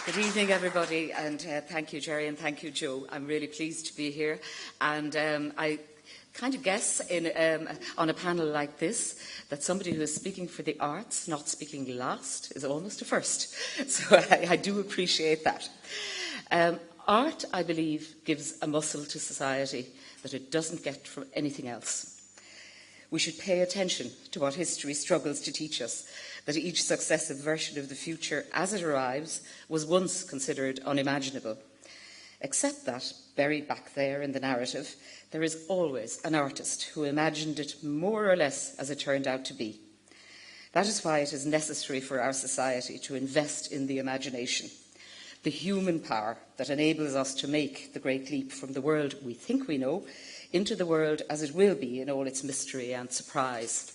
Good evening, everybody, and thank you, Jerry, and thank you, Joe. I'm really pleased to be here, and I kind of guess on a panel like this that somebody who is speaking for the arts, not speaking last, is almost a first. So I do appreciate that. Art, I believe, gives a muscle to society that it doesn't get from anything else. We should pay attention to what history struggles to teach us, that each successive version of the future as it arrives was once considered unimaginable. Except that, buried back there in the narrative, there is always an artist who imagined it more or less as it turned out to be. That is why it is necessary for our society to invest in the imagination, the human power that enables us to make the great leap from the world we think we know into the world as it will be in all its mystery and surprise.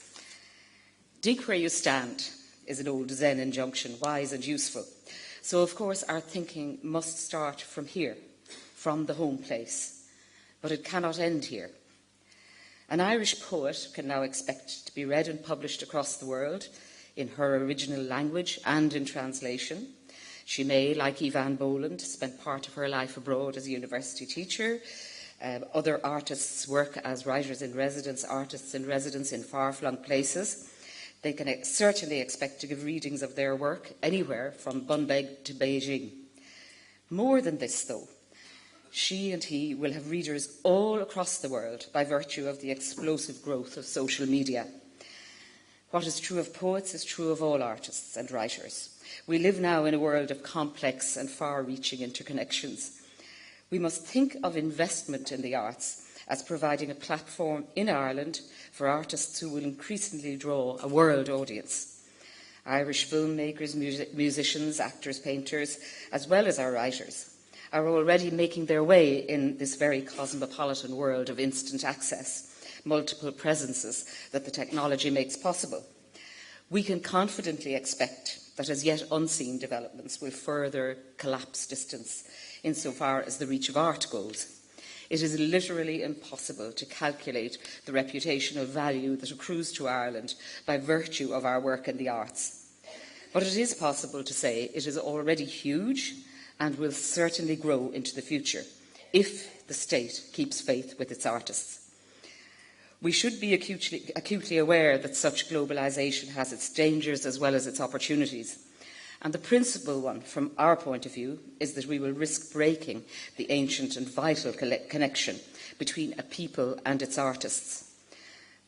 Dig where you stand is an old Zen injunction, wise and useful. So, of course, our thinking must start from here, from the home place. But it cannot end here. An Irish poet can now expect to be read and published across the world in her original language and in translation. She may, like Evan Boland, spend part of her life abroad as a university teacher. Other artists work as writers in residence, artists in residence in far-flung places. They can certainly expect to give readings of their work anywhere from Bunbeg to Beijing. More than this, though, she and he will have readers all across the world by virtue of the explosive growth of social media. What is true of poets is true of all artists and writers. We live now in a world of complex and far-reaching interconnections. We must think of investment in the arts as providing a platform in Ireland for artists who will increasingly draw a world audience. Irish filmmakers, musicians, actors, painters, as well as our writers, are already making their way in this very cosmopolitan world of instant access, multiple presences that the technology makes possible. We can confidently expect that as yet unseen developments will further collapse distance insofar as the reach of art goes. It is literally impossible to calculate the reputational value that accrues to Ireland by virtue of our work in the arts. But it is possible to say it is already huge and will certainly grow into the future if the state keeps faith with its artists. We should be acutely aware that such globalisation has its dangers as well as its opportunities. And the principal one, from our point of view, is that we will risk breaking the ancient and vital connection between a people and its artists.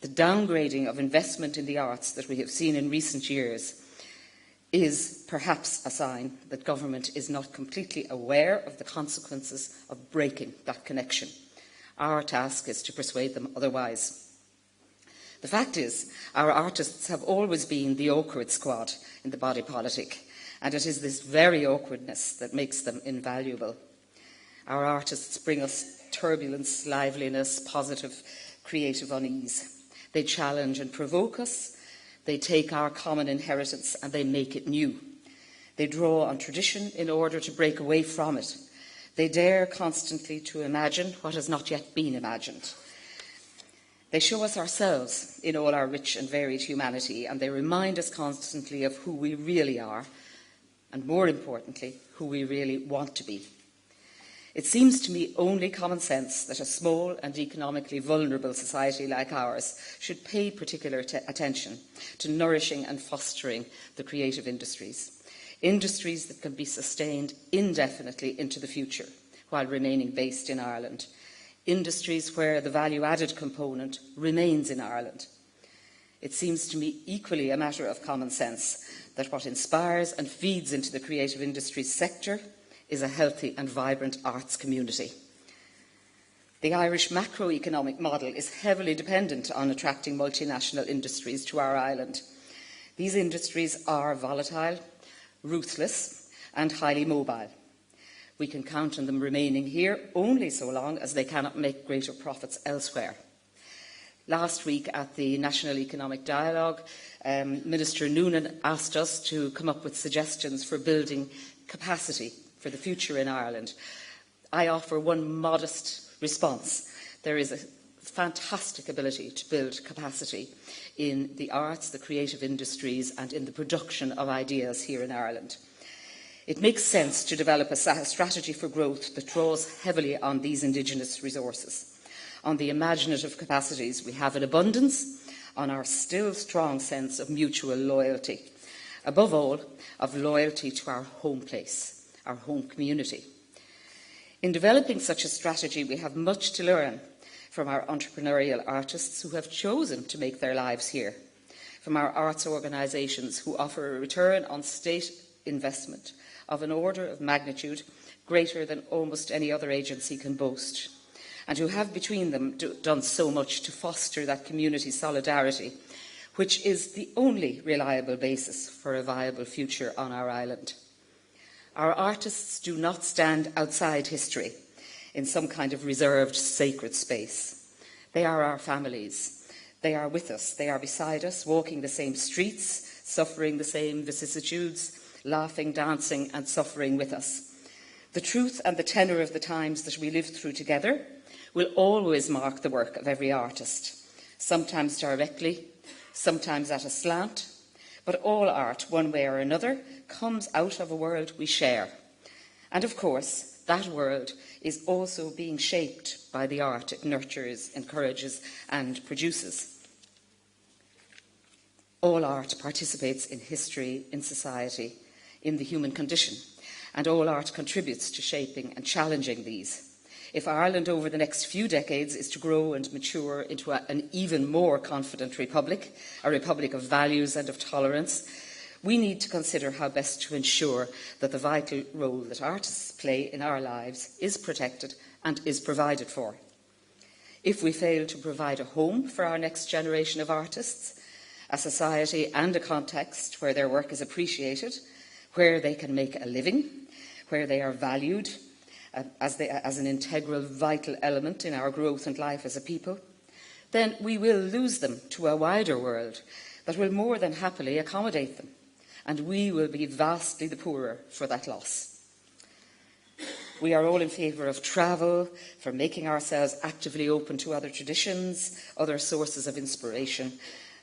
The downgrading of investment in the arts that we have seen in recent years is perhaps a sign that government is not completely aware of the consequences of breaking that connection. Our task is to persuade them otherwise. The fact is, our artists have always been the awkward squad in the body politic, and it is this very awkwardness that makes them invaluable. Our artists bring us turbulence, liveliness, positive, creative unease. They challenge and provoke us. They take our common inheritance and they make it new. They draw on tradition in order to break away from it. They dare constantly to imagine what has not yet been imagined. They show us ourselves in all our rich and varied humanity, and they remind us constantly of who we really are, and more importantly, who we really want to be. It seems to me only common sense that a small and economically vulnerable society like ours should pay particular attention to nourishing and fostering the creative industries, industries that can be sustained indefinitely into the future while remaining based in Ireland, industries where the value-added component remains in Ireland. It seems to me equally a matter of common sense that what inspires and feeds into the creative industries sector is a healthy and vibrant arts community. The Irish macroeconomic model is heavily dependent on attracting multinational industries to our island. These industries are volatile, ruthless, and highly mobile. We can count on them remaining here only so long as they cannot make greater profits elsewhere. Last week at the National Economic Dialogue, Minister Noonan asked us to come up with suggestions for building capacity for the future in Ireland. I offer one modest response. There is a fantastic ability to build capacity in the arts, the creative industries, and in the production of ideas here in Ireland. It makes sense to develop a strategy for growth that draws heavily on these indigenous resources, on the imaginative capacities we have in abundance, on our still strong sense of mutual loyalty, above all, of loyalty to our home place, our home community. In developing such a strategy, we have much to learn from our entrepreneurial artists who have chosen to make their lives here, from our arts organisations who offer a return on state investment of an order of magnitude greater than almost any other agency can boast, and who have between them done so much to foster that community solidarity, which is the only reliable basis for a viable future on our island. Our artists do not stand outside history in some kind of reserved sacred space. They are our families. They are with us. They are beside us, walking the same streets, suffering the same vicissitudes, laughing, dancing and suffering with us. The truth and the tenor of the times that we live through together will always mark the work of every artist, sometimes directly, sometimes at a slant, but all art, one way or another, comes out of a world we share. And of course, that world is also being shaped by the art it nurtures, encourages and produces. All art participates in history, in society, in the human condition, and all art contributes to shaping and challenging these. If Ireland over the next few decades is to grow and mature into an even more confident republic, a republic of values and of tolerance, we need to consider how best to ensure that the vital role that artists play in our lives is protected and is provided for. If we fail to provide a home for our next generation of artists, a society and a context where their work is appreciated, where they can make a living, where they are valued as an integral, vital element in our growth and life as a people, then we will lose them to a wider world that will more than happily accommodate them, and we will be vastly the poorer for that loss. We are all in favour of travel, for making ourselves actively open to other traditions, other sources of inspiration,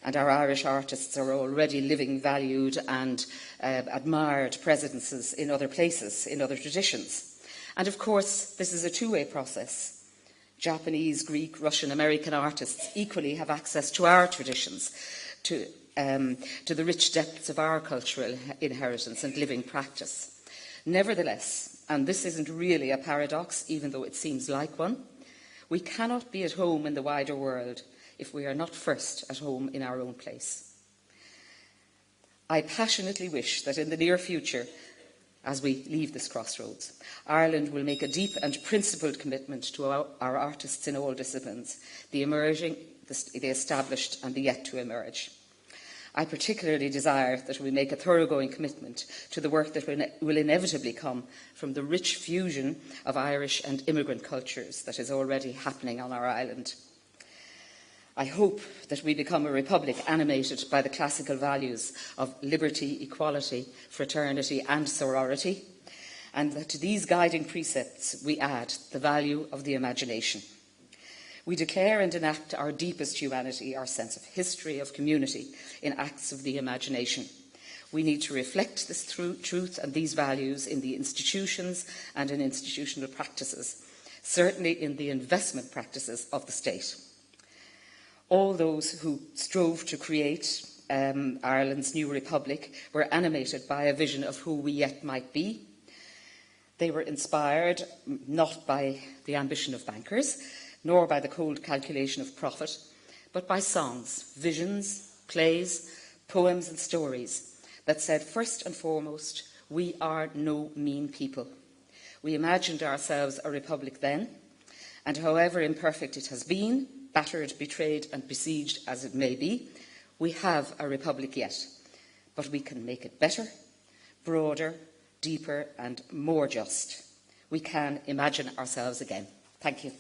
and our Irish artists are already living valued and admired presences in other places, in other traditions. And of course, this is a two-way process. Japanese, Greek, Russian, American artists equally have access to our traditions, to the rich depths of our cultural inheritance and living practice. Nevertheless, and this isn't really a paradox, even though it seems like one, we cannot be at home in the wider world if we are not first at home in our own place. I passionately wish that in the near future, as we leave this crossroads, Ireland will make a deep and principled commitment to our artists in all disciplines, the emerging, the established and the yet to emerge. I particularly desire that we make a thoroughgoing commitment to the work that will inevitably come from the rich fusion of Irish and immigrant cultures that is already happening on our island. I hope that we become a republic animated by the classical values of liberty, equality, fraternity and sorority, and that to these guiding precepts we add the value of the imagination. We declare and enact our deepest humanity, our sense of history, of community, in acts of the imagination. We need to reflect this truth and these values in the institutions and in institutional practices, certainly in the investment practices of the state. All those who strove to create Ireland's new republic were animated by a vision of who we yet might be. They were inspired not by the ambition of bankers, nor by the cold calculation of profit, but by songs, visions, plays, poems and stories that said, first and foremost, we are no mean people. We imagined ourselves a republic then, and however imperfect it has been, battered, betrayed and besieged as it may be, we have a republic yet, but we can make it better, broader, deeper and more just. We can imagine ourselves again. Thank you.